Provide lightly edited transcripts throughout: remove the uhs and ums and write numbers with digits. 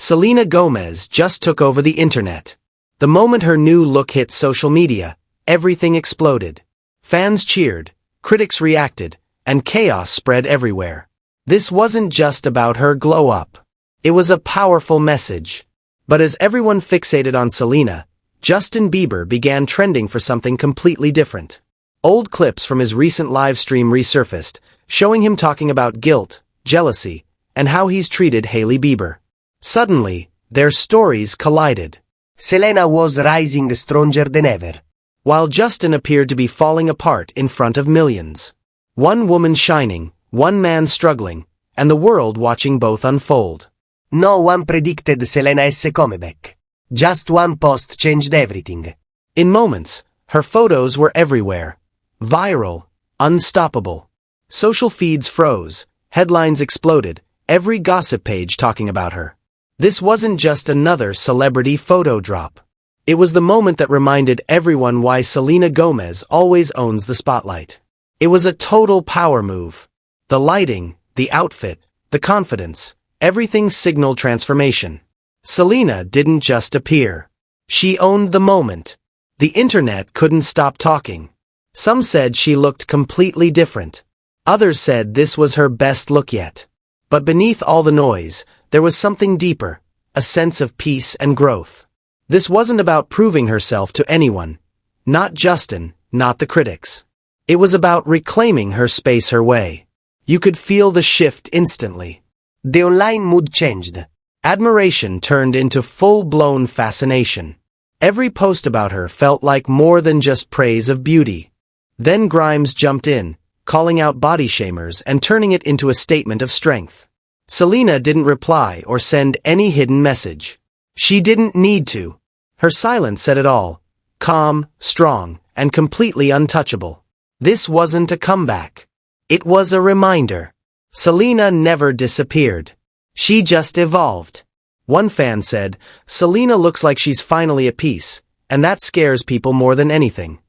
Selena Gomez just took over the internet. The moment her new look hit social media, everything exploded. Fans cheered, critics reacted, and chaos spread everywhere. This wasn't just about her glow-up. It was a powerful message. But as everyone fixated on Selena, Justin Bieber began trending for something completely different. Old clips from his recent live stream resurfaced, showing him talking about guilt, jealousy, and how he's treated Hailey Bieber. Suddenly, their stories collided. Selena was rising stronger than ever, while Justin appeared to be falling apart in front of millions. One woman shining, one man struggling, and the world watching both unfold. No one predicted Selena's comeback. Just one post changed everything. In moments, her photos were everywhere. Viral, unstoppable. Social feeds froze, headlines exploded, every gossip page talking about her. This wasn't just another celebrity photo drop. It was the moment that reminded everyone why Selena Gomez always owns the spotlight. It was a total power move. The lighting, the outfit, the confidence, everything signaled transformation. Selena didn't just appear. She owned the moment. The internet couldn't stop talking. Some said she looked completely different. Others said this was her best look yet. But beneath all the noise, there was something deeper, a sense of peace and growth. This wasn't about proving herself to anyone. Not Justin, not the critics. It was about reclaiming her space her way. You could feel the shift instantly. The online mood changed. Admiration turned into full-blown fascination. Every post about her felt like more than just praise of beauty. Then Grimes jumped in, calling out body shamers and turning it into a statement of strength. Selena didn't reply or send any hidden message. She didn't need to. Her silence said it all. Calm, strong, and completely untouchable. This wasn't a comeback. It was a reminder. Selena never disappeared. She just evolved. One fan said, "Selena looks like she's finally at peace, and that scares people more than anything."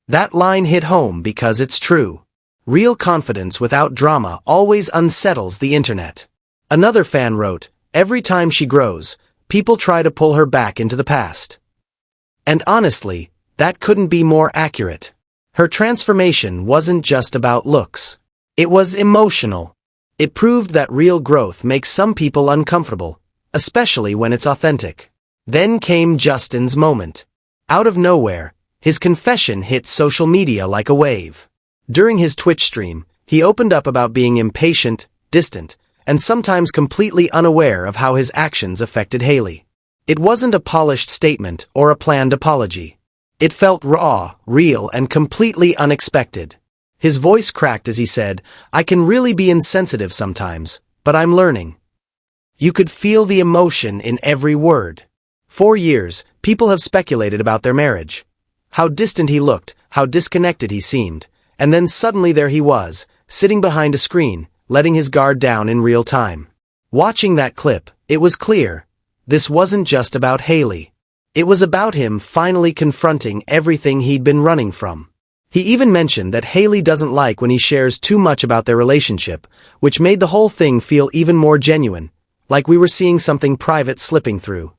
That line hit home because it's true. Real confidence without drama always unsettles the internet. Another fan wrote, "Every time she grows, people try to pull her back into the past." And honestly, that couldn't be more accurate. Her transformation wasn't just about looks. It was emotional. It proved that real growth makes some people uncomfortable, especially when it's authentic. Then came Justin's moment. Out of nowhere, his confession hit social media like a wave. During his Twitch stream, he opened up about being impatient, distant, and sometimes completely unaware of how his actions affected Hailey. It wasn't a polished statement or a planned apology. It felt raw, real, and completely unexpected. His voice cracked as he said, "I can really be insensitive sometimes, but I'm learning." You could feel the emotion in every word. For years, people have speculated about their marriage. How distant he looked, how disconnected he seemed, and then suddenly there he was, sitting behind a screen, letting his guard down in real time. Watching that clip, it was clear. This wasn't just about Hailey. It was about him finally confronting everything he'd been running from. He even mentioned that Hailey doesn't like when he shares too much about their relationship, which made the whole thing feel even more genuine, like we were seeing something private slipping through.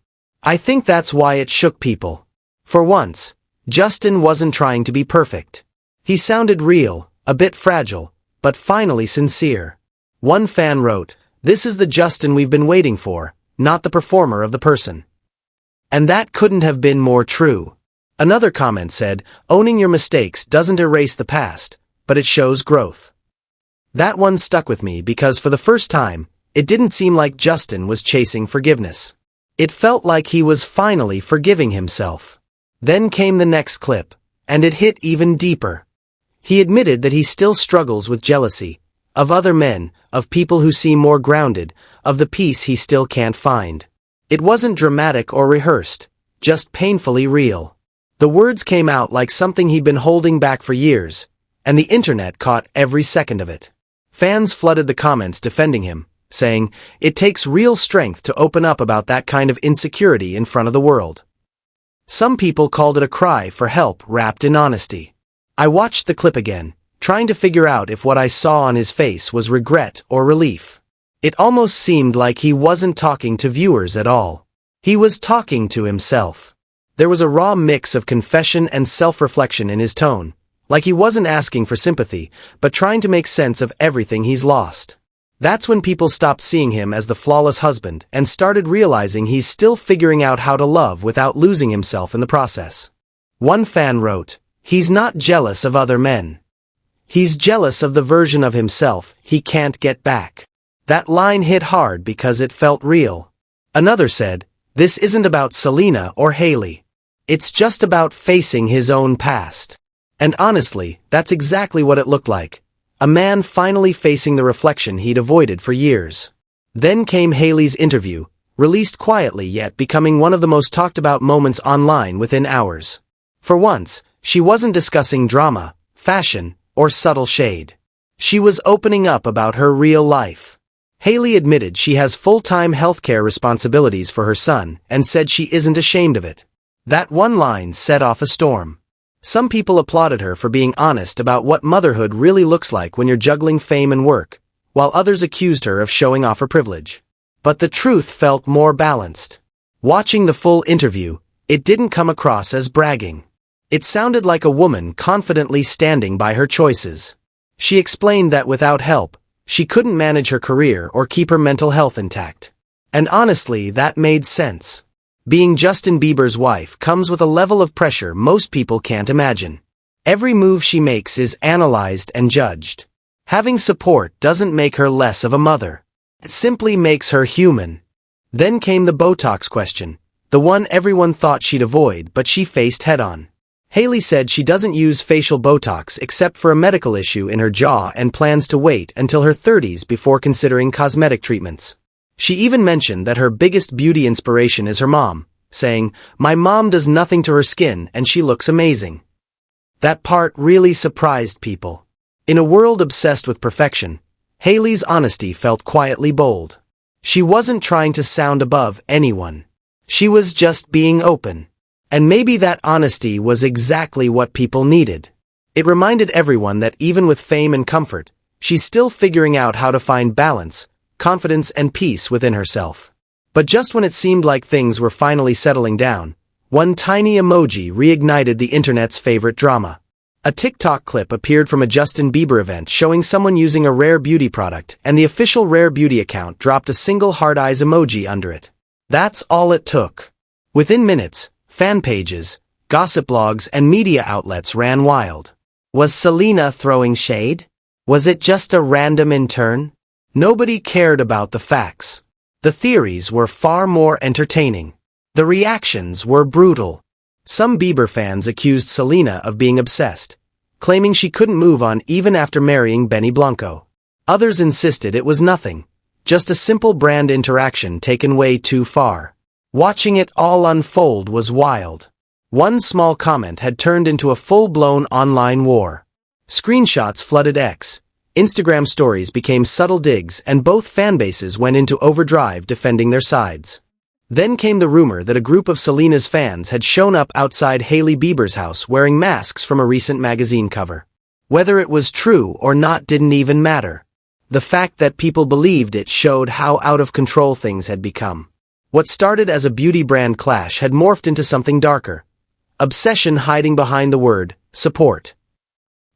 I think that's why it shook people. For once, Justin wasn't trying to be perfect. He sounded real, a bit fragile, but finally sincere. One fan wrote, "This is the Justin we've been waiting for, not the performer of the person." And that couldn't have been more true. Another comment said, "Owning your mistakes doesn't erase the past, but it shows growth." That one stuck with me because for the first time, it didn't seem like Justin was chasing forgiveness. It felt like he was finally forgiving himself. Then came the next clip, and it hit even deeper. He admitted that he still struggles with jealousy, of other men, of people who seem more grounded, of the peace he still can't find. It wasn't dramatic or rehearsed, just painfully real. The words came out like something he'd been holding back for years, and the internet caught every second of it. Fans flooded the comments defending him, saying, "It takes real strength to open up about that kind of insecurity in front of the world." Some people called it a cry for help wrapped in honesty. I watched the clip again, trying to figure out if what I saw on his face was regret or relief. It almost seemed like he wasn't talking to viewers at all. He was talking to himself. There was a raw mix of confession and self-reflection in his tone, like he wasn't asking for sympathy, but trying to make sense of everything he's lost. That's when people stopped seeing him as the flawless husband and started realizing he's still figuring out how to love without losing himself in the process. One fan wrote, "He's not jealous of other men. He's jealous of the version of himself he can't get back." That line hit hard because it felt real. Another said, "This isn't about Selena or Hailey. It's just about facing his own past." And honestly, that's exactly what it looked like. A man finally facing the reflection he'd avoided for years. Then came Hailey's interview, released quietly yet becoming one of the most talked about moments online within hours. For once, she wasn't discussing drama, fashion, or subtle shade. She was opening up about her real life. Hailey admitted she has full-time healthcare responsibilities for her son and said she isn't ashamed of it. That one line set off a storm. Some people applauded her for being honest about what motherhood really looks like when you're juggling fame and work, while others accused her of showing off her privilege. But the truth felt more balanced. Watching the full interview, it didn't come across as bragging. It sounded like a woman confidently standing by her choices. She explained that without help, she couldn't manage her career or keep her mental health intact. And honestly, that made sense. Being Justin Bieber's wife comes with a level of pressure most people can't imagine. Every move she makes is analyzed and judged. Having support doesn't make her less of a mother. It simply makes her human. Then came the Botox question, the one everyone thought she'd avoid but she faced head-on. Hailey said she doesn't use facial Botox except for a medical issue in her jaw and plans to wait until her 30s before considering cosmetic treatments. She even mentioned that her biggest beauty inspiration is her mom, saying, "My mom does nothing to her skin and she looks amazing." That part really surprised people. In a world obsessed with perfection, Hailey's honesty felt quietly bold. She wasn't trying to sound above anyone. She was just being open. And maybe that honesty was exactly what people needed. It reminded everyone that even with fame and comfort, she's still figuring out how to find balance, confidence and peace within herself. But just when it seemed like things were finally settling down, one tiny emoji reignited the internet's favorite drama. A TikTok clip appeared from a Justin Bieber event showing someone using a Rare Beauty product, and the official Rare Beauty account dropped a single heart eyes emoji under it. That's all it took. Within minutes, fan pages, gossip blogs and media outlets ran wild. Was Selena throwing shade? Was it just a random intern? Nobody cared about the facts. The theories were far more entertaining. The reactions were brutal. Some Bieber fans accused Selena of being obsessed, claiming she couldn't move on even after marrying Benny Blanco. Others insisted it was nothing, just a simple brand interaction taken way too far. Watching it all unfold was wild. One small comment had turned into a full-blown online war. Screenshots flooded X. Instagram stories became subtle digs and both fanbases went into overdrive defending their sides. Then came the rumor that a group of Selena's fans had shown up outside Hailey Bieber's house wearing masks from a recent magazine cover. Whether it was true or not didn't even matter. The fact that people believed it showed how out of control things had become. What started as a beauty brand clash had morphed into something darker. Obsession hiding behind the word, support.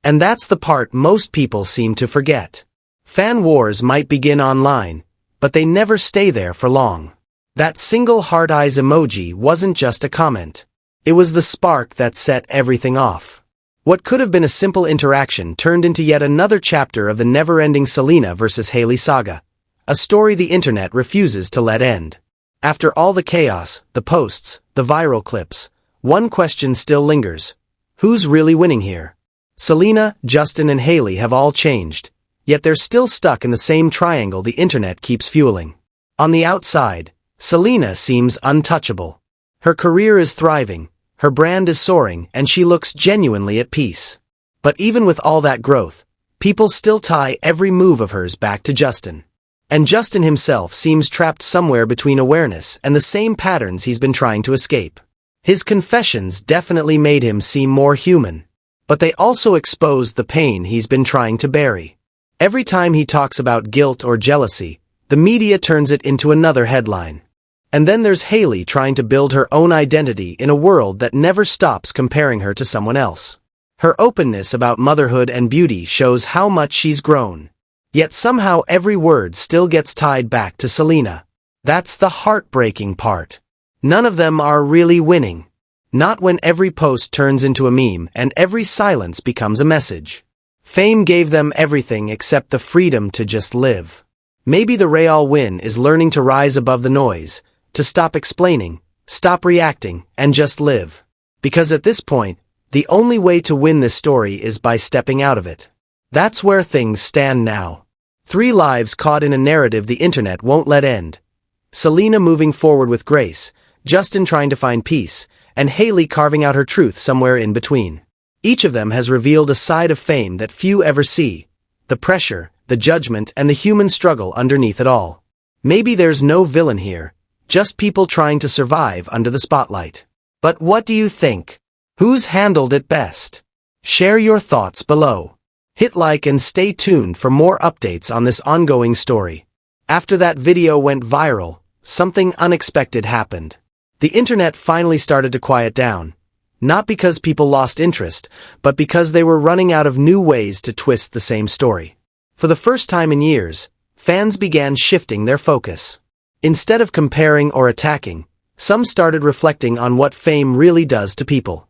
And that's the part most people seem to forget. Fan wars might begin online, but they never stay there for long. That single heart eyes emoji wasn't just a comment. It was the spark that set everything off. What could have been a simple interaction turned into yet another chapter of the never-ending Selena versus Hailey saga. A story the internet refuses to let end. After all the chaos, the posts, the viral clips, one question still lingers. Who's really winning here? Selena, Justin and Hailey have all changed, yet they're still stuck in the same triangle the internet keeps fueling. On the outside, Selena seems untouchable. Her career is thriving, her brand is soaring, and she looks genuinely at peace. But even with all that growth, people still tie every move of hers back to Justin. And Justin himself seems trapped somewhere between awareness and the same patterns he's been trying to escape. His confessions definitely made him seem more human. But they also exposed the pain he's been trying to bury. Every time he talks about guilt or jealousy, The media turns it into another headline. And then there's Hailey trying to build her own identity in a world that never stops comparing her to someone else. Her openness about motherhood and beauty shows how much she's grown. Yet somehow every word still gets tied back to Selena. That's the heartbreaking part. None of them are really winning. Not when every post turns into a meme and every silence becomes a message. Fame gave them everything except the freedom to just live. Maybe the real win is learning to rise above the noise, to stop explaining, stop reacting, and just live. Because at this point, the only way to win this story is by stepping out of it. That's where things stand now. 3 lives caught in a narrative the internet won't let end. Selena moving forward with grace, Justin trying to find peace, and Hailey carving out her truth somewhere in between. Each of them has revealed a side of fame that few ever see. The pressure, the judgment, and the human struggle underneath it all. Maybe there's no villain here, just people trying to survive under the spotlight. But what do you think? Who's handled it best? Share your thoughts below. Hit like and stay tuned for more updates on this ongoing story. After that video went viral, something unexpected happened. The internet finally started to quiet down. Not because people lost interest, but because they were running out of new ways to twist the same story. For the first time in years, fans began shifting their focus. Instead of comparing or attacking, some started reflecting on what fame really does to people.